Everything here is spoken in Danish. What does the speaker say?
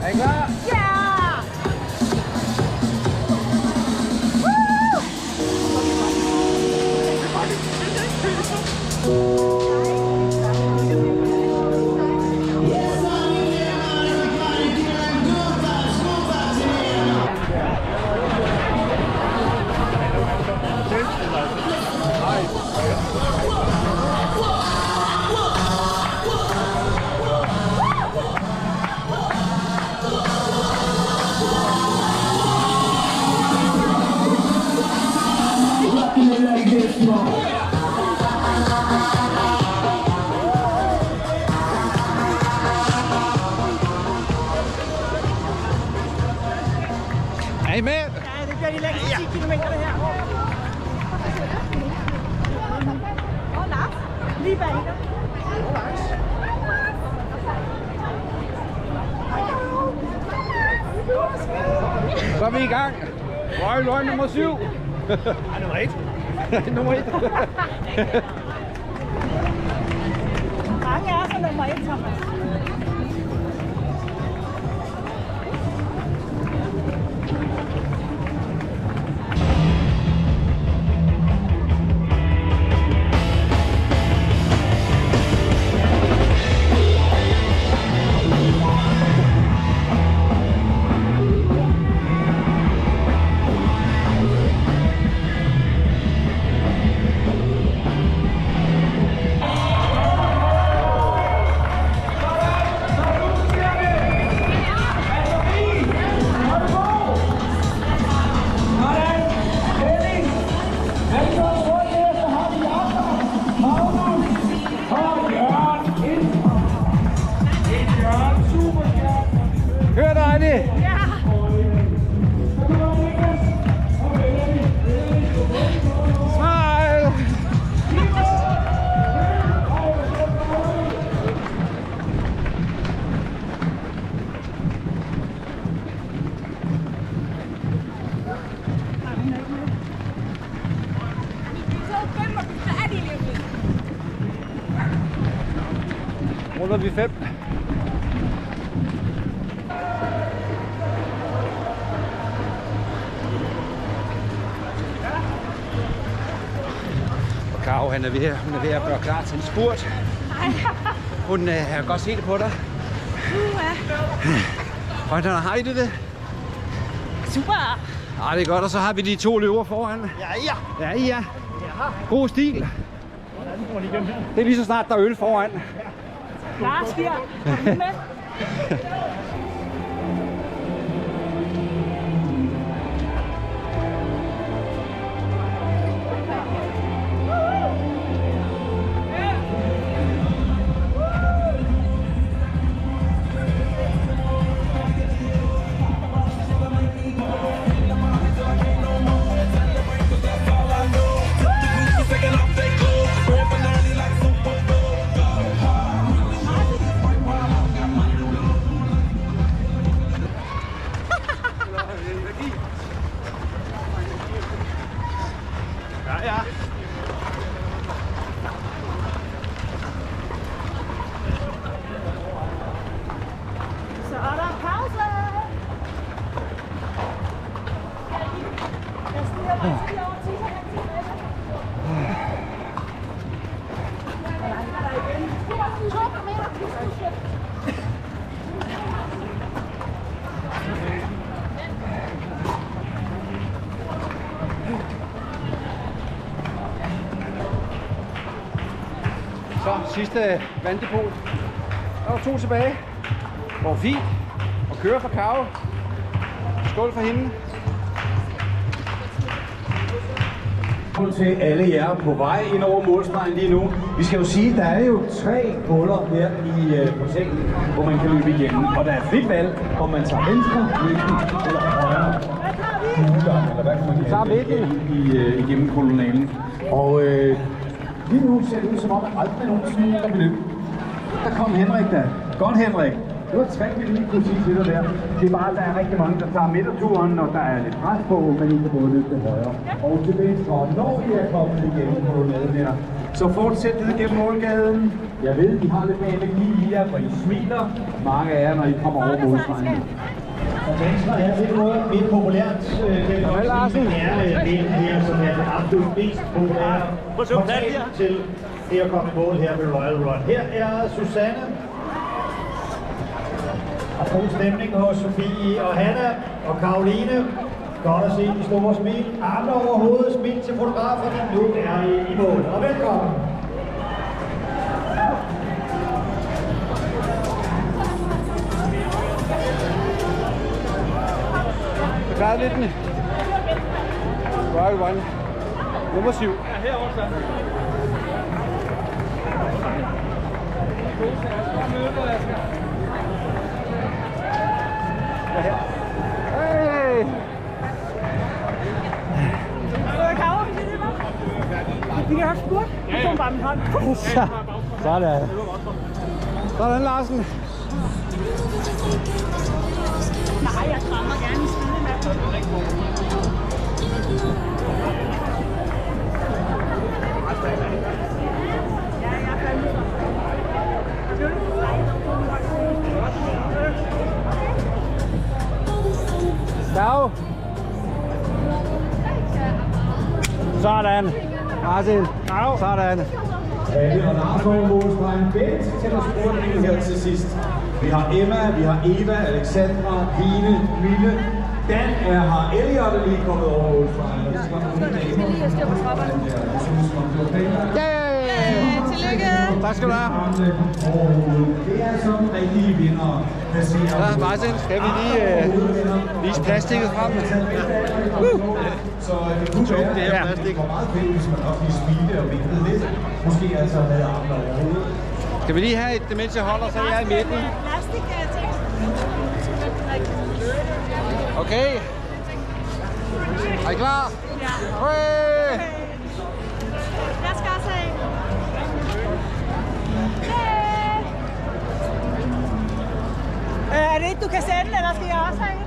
Er I klar? Ja! Er I med? Ja, det bliver de længste 10 kilometer det her. Åh, Lars. Lige bag dig. Så er vi i gang. Royal Run nummer 7. Nummer 1. Nummer 1. Mange er så nummer 1, Thomas. Hør dig det. Ja. Smile. Runder vi 5. Karo, hun er ved at gøre klar til en spurt. Hun har godt set det på dig. Hvordan har I det? Super. Ja, det er godt, og så har vi de 2 løver foran. Ja. God stil. Det er lige så snart, der er øl foran. Lars her. Er du med? Så er der pause. Jeg stiger mig til over 10 meter. Så sidste vanddepot. Der er 2 tilbage. Går fint. Og kører for Karo. Skål for hende. Til alle jer på vej ind over målstregen lige nu. Vi skal jo sige, at der er jo 3 huller her i på sengen, hvor man kan løbe igennem. Og der er frit valg, om man tager venstre, midten eller højre. Eller hvad kan man kalde igennem kolonalen. Og lige nu ser det ud som om, at aldrig nogensinde der vil løbe. Der kom Henrik da. Godt, Henrik. Det var 3, vi lige kunne sige til dig der. Det er bare, at der er rigtig mange, der tager midterturen, når der er lidt pres på, men I kan både løbe til højre og til venstre. Når I er kommet igennem på med her, så fortsæt ned gennem målgaden. Jeg ved, I har lidt mere energi i jer, for I smiler. Mange af jer, når I kommer over målstregen. Og Venstre er til noget lidt populært. Det er delen her, som er det absolut mest populære portal til det at komme i mål her ved Royal Run. Her er Susanne. Og god stemning hos Sofie og Hanna og Karoline. Godt at se de store smil. Arme over hovedet, smil til fotograferne. Nu er I i mål. Og velkommen. Klar lidt den. Royal Run. Nummer 7. Ja, herovre så. Hey! Vi kan have spurgt. Vi får bare min hånd. Sådan. Sådan, Larsen. Nej, jeg krammer gerne i skide med på. Ja, jeg er fandme. Dag. Sådan. Martin. Sådan. Palle og Lars over målstregen. Bent tæller sporten her til sidst. Vi har Emma, vi har Eva, Alexandra, Line, Mille. Dan er her. Elliot er lige kommet over målstregen. Jeg skal lige stå på trapperne. Tillykke. Tak skal du have. Det er sådan rigtige vinder. Ja, Martin, skal vi lige vise plastikket frem? Så det kunne være, det her plastik. var meget fedt, hvis man også lige spidte og vinkede lidt. Måske altså havde armene overhovedet. Skal vi lige have et, mens jeg holder, så jeg er i midten? Plastik ting. Okay. Er I klar? Ja. Hey! Jeg skal også have en. Er det ikke, du kan sende, eller skal jeg også have en?